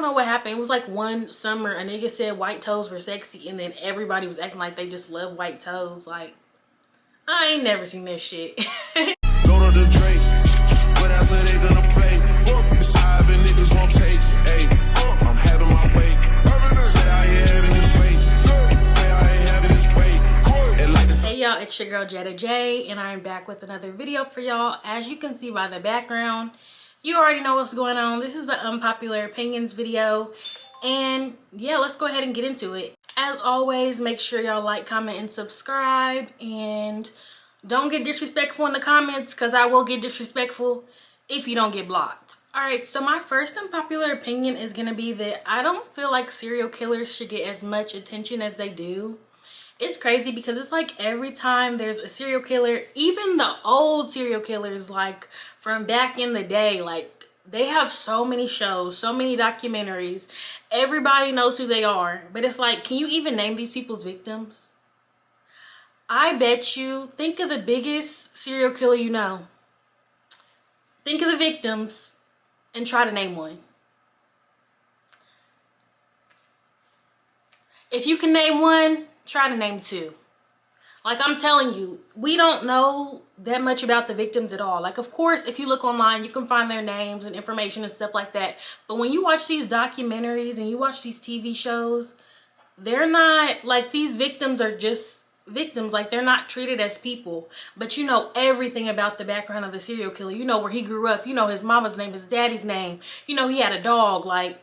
know what happened. It was like one summer a nigga said white toes were sexy, and then everybody was acting like they just love white toes. Like, I ain't never seen this shit. Go to the Drake. What else are they gonna play? It's high, but niggas won't take. Hey, I'm having my way. Said I ain't having this weight. Say I ain't having this weight. Hey y'all, it's your girl jettajaye, and I'm back with another video for y'all. As you can see by the background, you already know what's going on. This is the unpopular opinions video, and yeah, let's go ahead and get into it. As always, make sure y'all like, comment, and subscribe, and don't get disrespectful in the comments, because I will get disrespectful if you don't get blocked. Alright, so my first unpopular opinion is going to be that I don't feel like serial killers should get as much attention as they do. It's crazy because it's like every time there's a serial killer, even the old serial killers, like from back in the day, like they have so many shows, so many documentaries. Everybody knows who they are. But it's like, can you even name these people's victims? I bet you, think of the biggest serial killer you know. Think of the victims and try to name one. If you can name one, try to name two. Like, I'm telling you, we don't know that much about the victims at all. Like, of course, if you look online, you can find their names and information and stuff like that. But when you watch these documentaries and you watch these TV shows, they're not, like, these victims are just victims. Like, they're not treated as people. But you know everything about the background of the serial killer. You know where he grew up. You know his mama's name, his daddy's name. You know he had a dog. Like,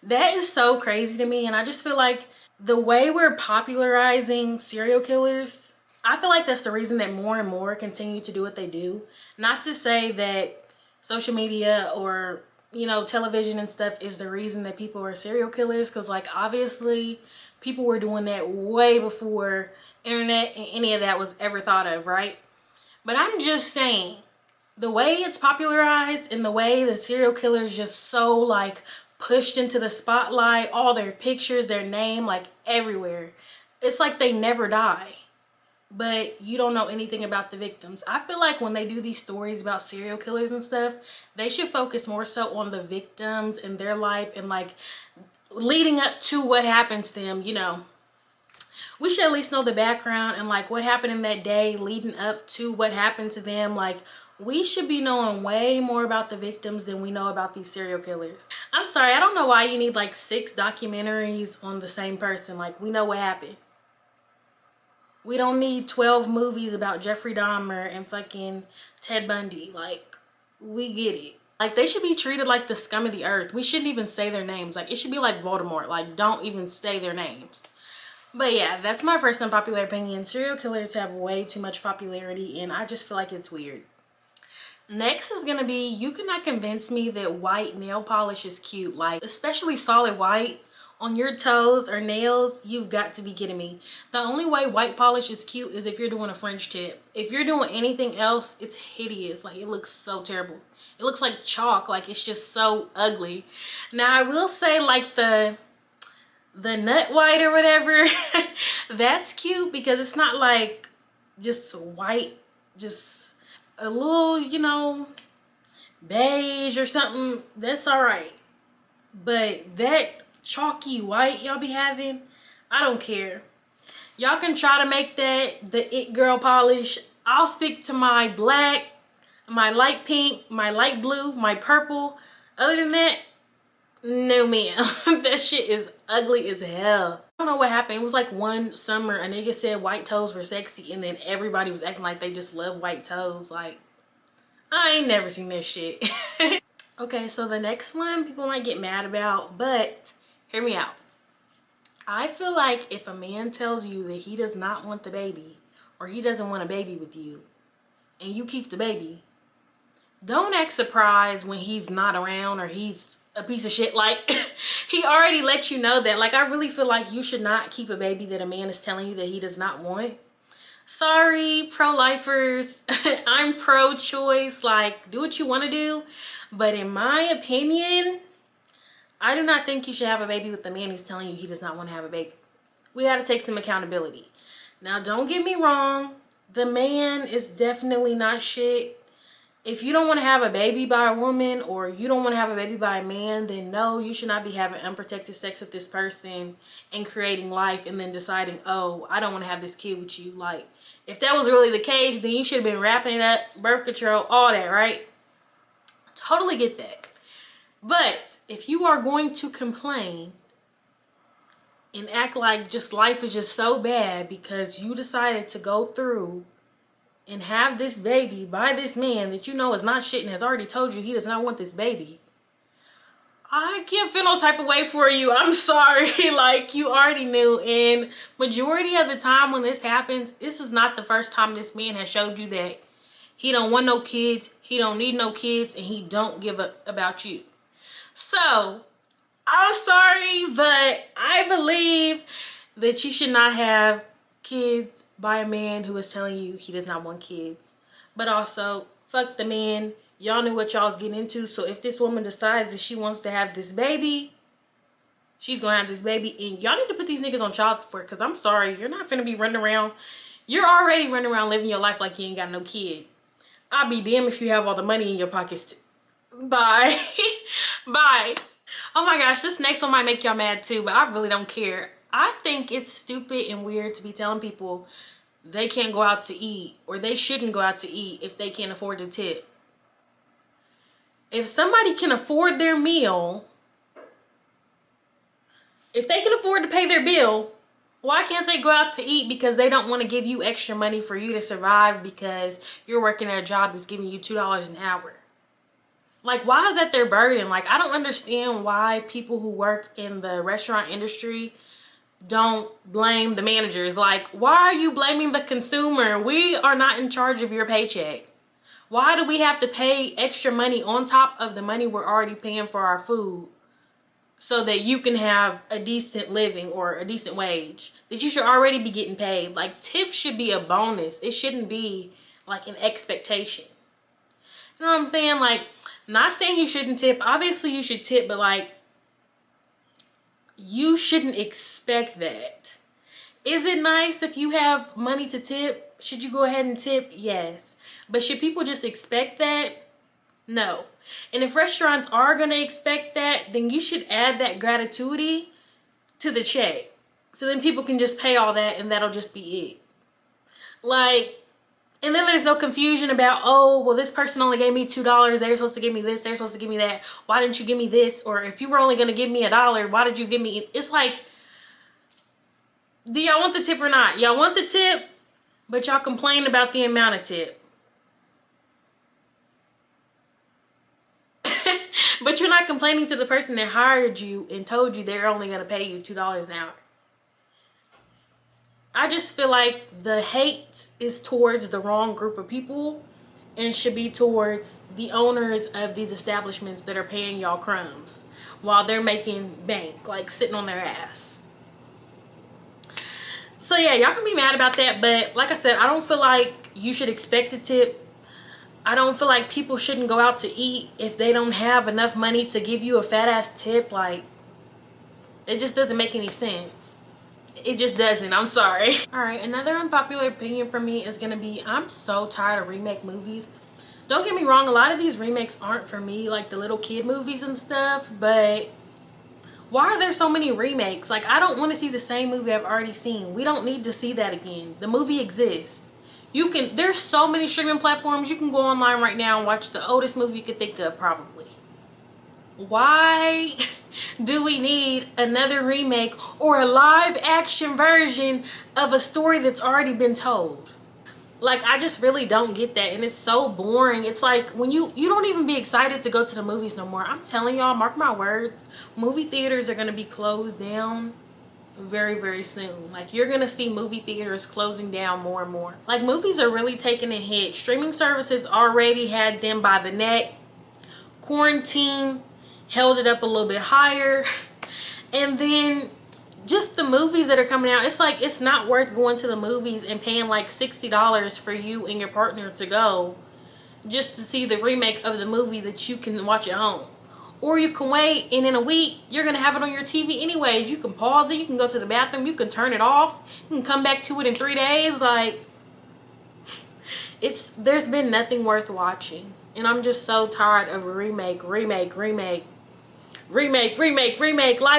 that is so crazy to me. And I just feel like the way we're popularizing serial killers, I feel like that's the reason that more and more continue to do what they do. Not to say that social media or, you know, television and stuff is the reason that people are serial killers, because like obviously people were doing that way before internet and any of that was ever thought of, right? But I'm just saying, the way it's popularized and the way the serial killer is just so like pushed into the spotlight, all their pictures, their name, like everywhere. It's like they never die, but you don't know anything about the victims. I feel like when they do these stories about serial killers and stuff, they should focus more so on the victims and their life and like leading up to what happened to them. You know, we should at least know the background and like what happened in that day leading up to what happened to them. Like, we should be knowing way more about the victims than we know about these serial killers. I'm sorry, I don't know why you need like 6 documentaries on the same person. Like, we know what happened. We don't need 12 movies about Jeffrey Dahmer and fucking Ted Bundy. Like, we get it. Like, they should be treated like the scum of the earth. We shouldn't even say their names. Like, it should be like Voldemort. Like, don't even say their names. But yeah, that's my first unpopular opinion. Serial killers have way too much popularity, and I just feel like it's weird. Next is gonna be, you cannot convince me that white nail polish is cute. Like, especially solid white on your toes or nails, you've got to be kidding me. The only way white polish is cute is if you're doing a French tip. If you're doing anything else, it's hideous. Like, it looks so terrible. It looks like chalk. Like, it's just so ugly. Now, I will say, like, the nut white or whatever, that's cute because it's not like just white, just a little, you know, beige or something. That's all right. But that chalky white y'all be having, I don't care. Y'all can try to make that the it girl polish. I'll stick to my black, my light pink, my light blue, my purple. Other than that, no ma'am. That shit is ugly as hell. I don't know what happened. It was like one summer a nigga said white toes were sexy, and then everybody was acting like they just love white toes. Like, I ain't never seen this shit. Okay, so the next one people might get mad about, but hear me out. I feel like if a man tells you that he does not want the baby, or he doesn't want a baby with you, and you keep the baby, don't act surprised when he's not around or he's a piece of shit. Like, he already let you know that. Like, I really feel like you should not keep a baby that a man is telling you that he does not want. Sorry, pro-lifers. I'm pro-choice. Like, do what you want to do. But in my opinion, I do not think you should have a baby with the man who's telling you he does not want to have a baby. We got to take some accountability. Now, don't get me wrong. The man is definitely not shit. if you don't want to have a baby by a woman, or you don't want to have a baby by a man, then no, you should not be having unprotected sex with this person and creating life and then deciding, oh, I don't want to have this kid with you. Like, if that was really the case, then you should have been wrapping it up, birth control, all that, right? Totally get that. But if you are going to complain and act like just life is just so bad because you decided to go through and have this baby by this man that you know is not shit and has already told you he does not want this baby, I can't feel no type of way for you. I'm sorry. Like, you already knew. And majority of the time when this happens, this is not the first time this man has showed you that he don't want no kids, he don't need no kids, and he don't give a about you. So, I'm sorry, but I believe that you should not have kids by a man who is telling you he does not want kids. But also, fuck the man. Y'all knew what y'all was getting into. So if this woman decides that she wants to have this baby, she's gonna have this baby. And y'all need to put these niggas on child support, because I'm sorry, you're not finna be running around. You're already running around living your life like you ain't got no kid. I'll be damned if you have all the money in your pockets. Bye. Bye. Oh my gosh, this next one might make y'all mad too, but I really don't care. I think it's stupid and weird to be telling people they can't go out to eat, or they shouldn't go out to eat if they can't afford to tip. If somebody can afford their meal, if they can afford to pay their bill, why can't they go out to eat because they don't want to give you extra money for you to survive because you're working at a job that's giving you $2 an hour? Like, why is that their burden? Like, I don't understand why people who work in the restaurant industry don't blame the managers. Like, why are you blaming the consumer? We are not in charge of your paycheck. Why do we have to pay extra money on top of the money we're already paying for our food so that you can have a decent living or a decent wage that you should already be getting paid? Like, tips should be a bonus. It shouldn't be like an expectation. You know what I'm saying? Like, not saying you shouldn't tip. Obviously you should tip, but like, you shouldn't expect that. Is it nice if you have money to tip? Should you go ahead and tip? Yes. But should people just expect that? No. And if restaurants are going to expect that, then you should add that gratuity to the check. So then people can just pay all that and that'll just be it. Like, and then there's no confusion about, oh, well, this person only gave me $2. They're supposed to give me this. They're supposed to give me that. Why didn't you give me this? Or if you were only going to give me $1, why did you give me? It's like, do y'all want the tip or not? Y'all want the tip, but y'all complain about the amount of tip. But you're not complaining to the person that hired you and told you they're only going to pay you $2 an hour. I just feel like the hate is towards the wrong group of people and should be towards the owners of these establishments that are paying y'all crumbs while they're making bank, like sitting on their ass. So yeah, y'all can be mad about that, but like I said, I don't feel like you should expect a tip. I don't feel like people shouldn't go out to eat if they don't have enough money to give you a fat ass tip. Like, it just doesn't make any sense. It just doesn't. I'm sorry. All right, another unpopular opinion from me is gonna be, I'm so tired of remake movies. Don't get me wrong, a lot of these remakes aren't for me, like the little kid movies and stuff, but why are there so many remakes? Like, I don't want to see the same movie I've already seen. We don't need to see that again. The movie exists. You can, there's so many streaming platforms. You can go online right now and watch the oldest movie you could think of, probably. Why do we need another remake or a live action version of a story that's already been told? Like, I just really don't get that, and it's so boring. It's like, when you don't even be excited to go to the movies no more. I'm telling y'all, mark my words, movie theaters are going to be closed down very, very soon. Like, you're gonna see movie theaters closing down more and more. Like, movies are really taking a hit. Streaming services already had them by the neck. Quarantine held it up a little bit higher, and then just the movies that are coming out, it's like, it's not worth going to the movies and paying like $60 for you and your partner to go just to see the remake of the movie that you can watch at home. Or you can wait, and in a week, you're going to have it on your TV anyways. You can pause it. You can go to the bathroom. You can turn it off. You can come back to it in 3 days. Like, there's been nothing worth watching. And I'm just so tired of remake live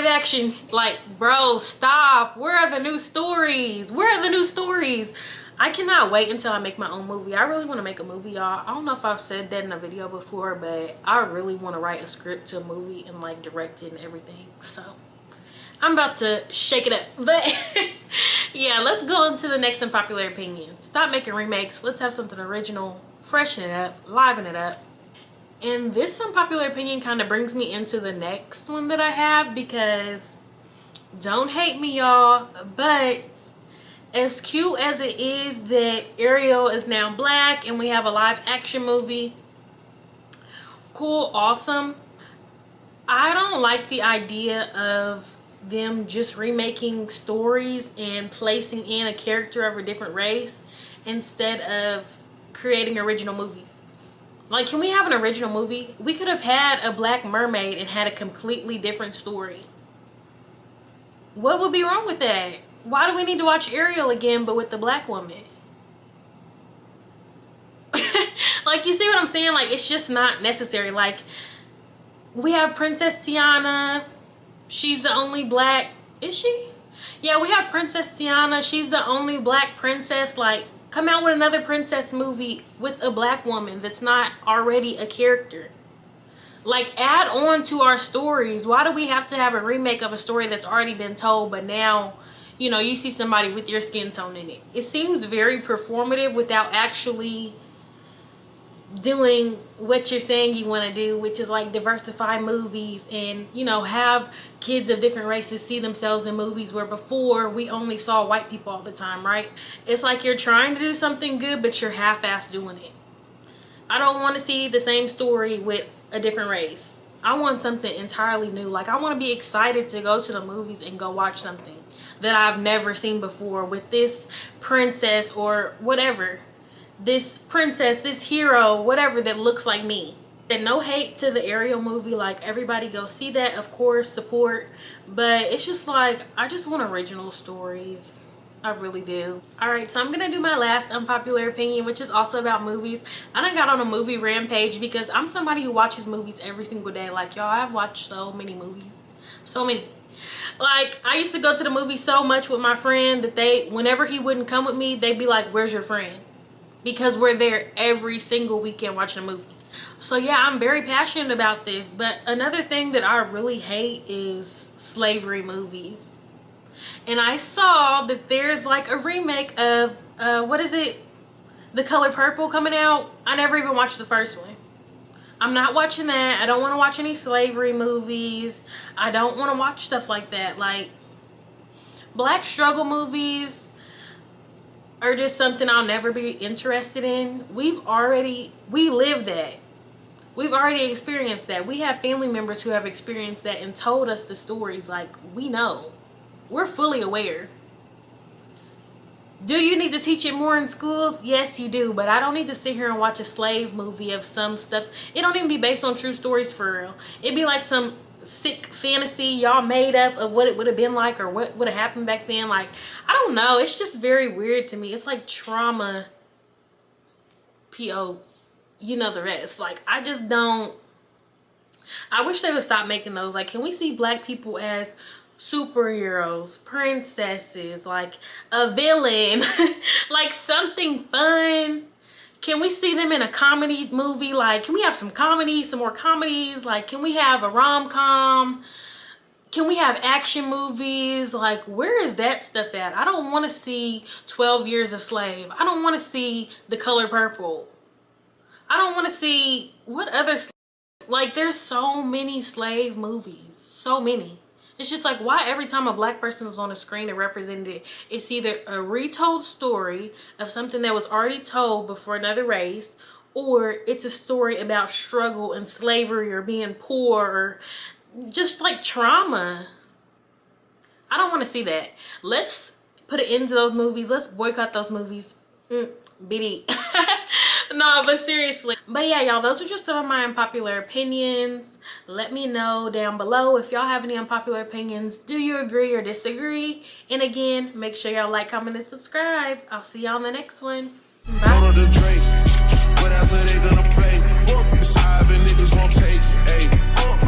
action. Like, bro, stop. Where are the new stories? Where are the new stories? I cannot wait until I make my own movie. I really want to make a movie, y'all. I don't know if I've said that in a video before, but I really want to write a script to a movie and like direct it and everything. So I'm about to shake it up. But yeah, let's go into the next unpopular opinion. Stop making remakes. Let's have something original, freshen it up, liven it up. And this unpopular opinion kind of brings me into the next one that I have, because don't hate me, y'all, but as cute as it is that Ariel is now black and we have a live action movie, cool, awesome, I don't like the idea of them just remaking stories and placing in a character of a different race instead of creating original movies. Like, can we have an original movie? We could have had a black mermaid and had a completely different story. What would be wrong with that? Why do we need to watch Ariel again but with the black woman? Like, you see what I'm saying? Like, it's just not necessary. Like, we have Princess Tiana. She's the only black... Is she? Yeah, we have Princess Tiana. She's the only black princess. Like, come out with another princess movie with a black woman that's not already a character. Like, add on to our stories. Why do we have to have a remake of a story that's already been told, but now, you know, you see somebody with your skin tone in it? It seems very performative without actually doing what you're saying you want to do, which is like diversify movies and, you know, have kids of different races see themselves in movies where before we only saw white people all the time, right? It's like you're trying to do something good, but you're half-assed doing it. I don't want to see the same story with a different race. I want something entirely new. Like, I want to be excited to go to the movies and go watch something that I've never seen before with this princess or whatever. This princess, this hero, whatever, that looks like me. And no hate to the Ariel movie. Like, everybody go see that, of course, support. But it's just like, I just want original stories. I really do. Alright, so I'm gonna do my last unpopular opinion, which is also about movies. I done got on a movie rampage because I'm somebody who watches movies every single day. Like, y'all, I've watched so many movies. So many. Like, I used to go to the movie so much with my friend that they, whenever he wouldn't come with me, they'd be like, where's your friend? Because we're there every single weekend watching a movie. So yeah, I'm very passionate about this. But another thing that I really hate is slavery movies. And I saw that there's like a remake of, what is it? The Color Purple coming out. I never even watched the first one. I'm not watching that. I don't want to watch any slavery movies. I don't want to watch stuff like that. Like, black struggle movies are just something I'll never be interested in. We live that. We've already experienced that. We have family members who have experienced that and told us the stories. Like, we know. We're fully aware. Do you need to teach it more in schools? Yes, you do. But I don't need to sit here and watch a slave movie of some stuff. It don't even be based on true stories for real. It'd be like some sick fantasy y'all made up of what it would have been like or what would have happened back then. Like, I don't know. It's just very weird to me. It's like trauma. P.O. You know the rest. Like, I just don't. I wish they would stop making those. Like, can we see black people as superheroes, princesses, like a villain, like something fun? Can we see them in a comedy movie? Like, can we have some comedy, some more comedies? Like, can we have a rom-com? Can we have action movies? Like, where is that stuff at? I don't want to see 12 Years a Slave. I don't want to see The Color Purple. I don't want to see what other, like, there's so many slave movies, so many. It's just like, why every time a black person was on the screen and represented it, it's either a retold story of something that was already told before another race, or it's a story about struggle and slavery or being poor or just like trauma. I don't want to see that. Let's put an end to those movies. Let's boycott those movies. BD. No, but seriously. But yeah, y'all, those are just some of my unpopular opinions. Let me know down below if y'all have any unpopular opinions. Do you agree or disagree? And again, make sure y'all like, comment, and subscribe. I'll see y'all in the next one. Bye.